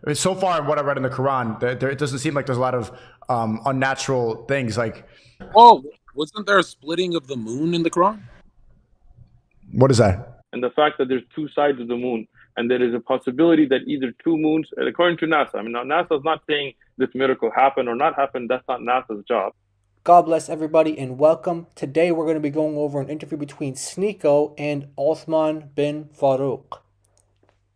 I mean, so far in what I read in the Quran, it doesn't seem like there's a lot of unnatural things. Like, Oh, wasn't there a splitting of the moon in the Quran? what is that? And the fact that there's two sides of the moon, and there is a possibility that either two moons, and according to NASA, I mean, now NASA is not saying this miracle happened or not happened. That's not NASA's job. God bless everybody and welcome. Today we're going to be going over an interview between Sneako and Uthman bin Farooq.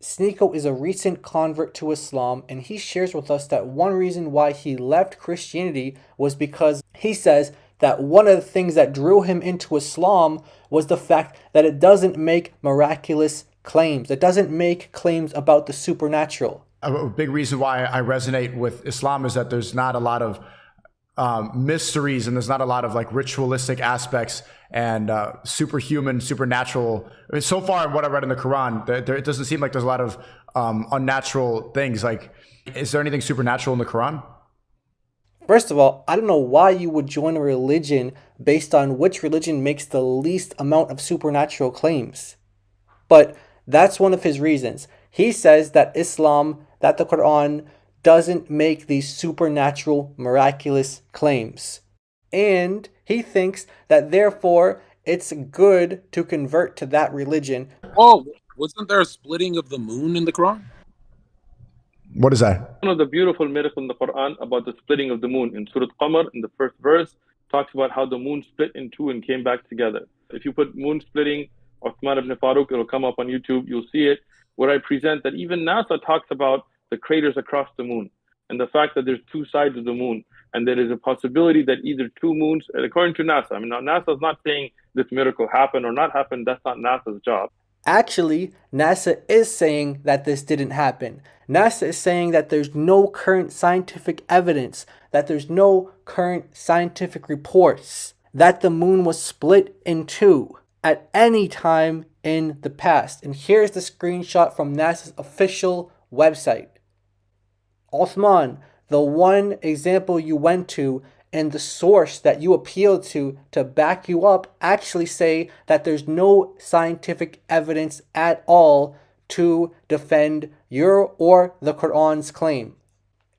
Sneako is a recent convert to Islam, and he shares with us that one reason why he left Christianity was because he says that one of the things that drew him into Islam was the fact that it doesn't make miraculous claims. It doesn't make claims about the supernatural. A big reason why I resonate with Islam is that there's not a lot of mysteries, and there's not a lot of like ritualistic aspects and superhuman, supernatural. I mean, so far in what I read in the Quran, it doesn't seem like there's a lot of unnatural things. Like, is there anything supernatural in the Quran? First of all, I don't know why you would join a religion based on which religion makes the least amount of supernatural claims. But that's one of his reasons. He says that Islam, that the Quran, doesn't make these supernatural, miraculous claims. And he thinks that therefore it's good to convert to that religion. Oh, wasn't there a splitting of the moon in the Quran? What is that? One of the beautiful miracles in the Quran about the splitting of the moon in Surah Qamar, in the first verse, talks about how the moon split in two and came back together. If you put moon splitting, Uthman ibn Farooq, it'll come up on YouTube, you'll see it, where I present that even NASA talks about the craters across the moon, and the fact that there's two sides of the moon, and there is a possibility that either two moons, and according to NASA, I mean, now NASA is not saying this miracle happened or not happened. That's not NASA's job. Actually, NASA is saying that this didn't happen. NASA is saying that there's no current scientific evidence, that there's no current scientific reports that the moon was split in two at any time in the past. And here's the screenshot from NASA's official website. Uthman, the one example you went to and the source that you appealed to back you up actually say that there's no scientific evidence at all to defend your or the Quran's claim.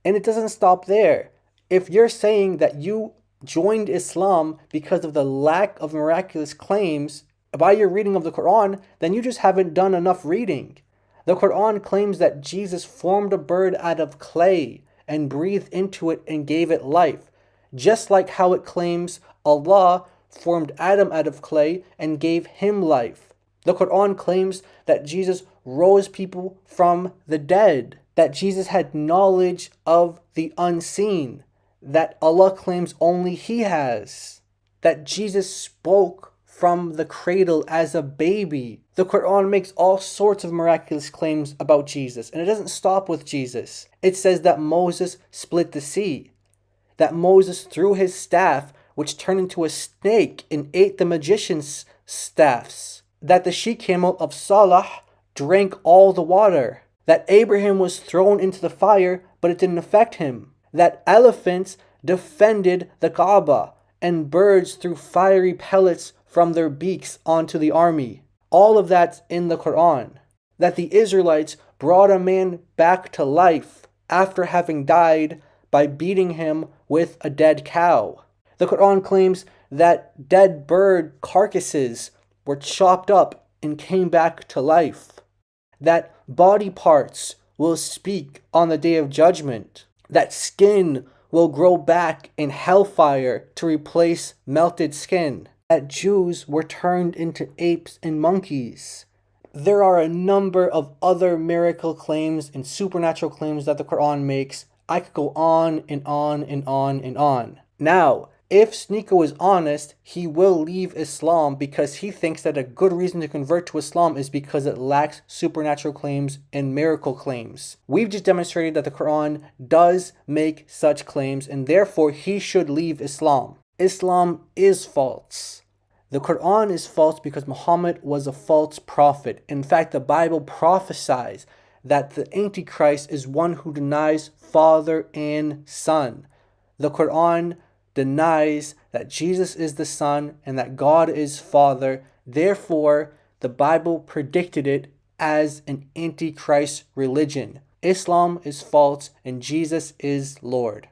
And it doesn't stop there. If you're saying that you joined Islam because of the lack of miraculous claims by your reading of the Quran, then you just haven't done enough reading. The Quran claims that Jesus formed a bird out of clay and breathed into it and gave it life, just like how it claims Allah formed Adam out of clay and gave him life. The Quran claims that Jesus rose people from the dead, that Jesus had knowledge of the unseen, that Allah claims only He has, that Jesus spoke from the cradle as a baby. The Quran makes all sorts of miraculous claims about Jesus, and it doesn't stop with Jesus. It says that Moses split the sea, that Moses threw his staff, which turned into a snake and ate the magician's staffs, that the she-camel of Salah drank all the water, that Abraham was thrown into the fire, but it didn't affect him, that elephants defended the Kaaba, and birds threw fiery pellets from their beaks onto the army. All of that's in the Quran. That the Israelites brought a man back to life after having died by beating him with a dead cow. The Quran claims that dead bird carcasses were chopped up and came back to life. That body parts will speak on the Day of Judgment. That skin will grow back in hellfire to replace melted skin. That Jews were turned into apes and monkeys. There are a number of other miracle claims and supernatural claims that the Quran makes. I could go on and on and on and on. Now, if Sneako is honest, he will leave Islam because he thinks that a good reason to convert to Islam is because it lacks supernatural claims and miracle claims. We've just demonstrated that the Quran does make such claims, and therefore he should leave Islam. Islam is false. The Quran is false because Muhammad was a false prophet. In fact, the Bible prophesies that the Antichrist is one who denies Father and Son. The Quran denies that Jesus is the Son and that God is Father. Therefore, the Bible predicted it as an Antichrist religion. Islam is false and Jesus is Lord.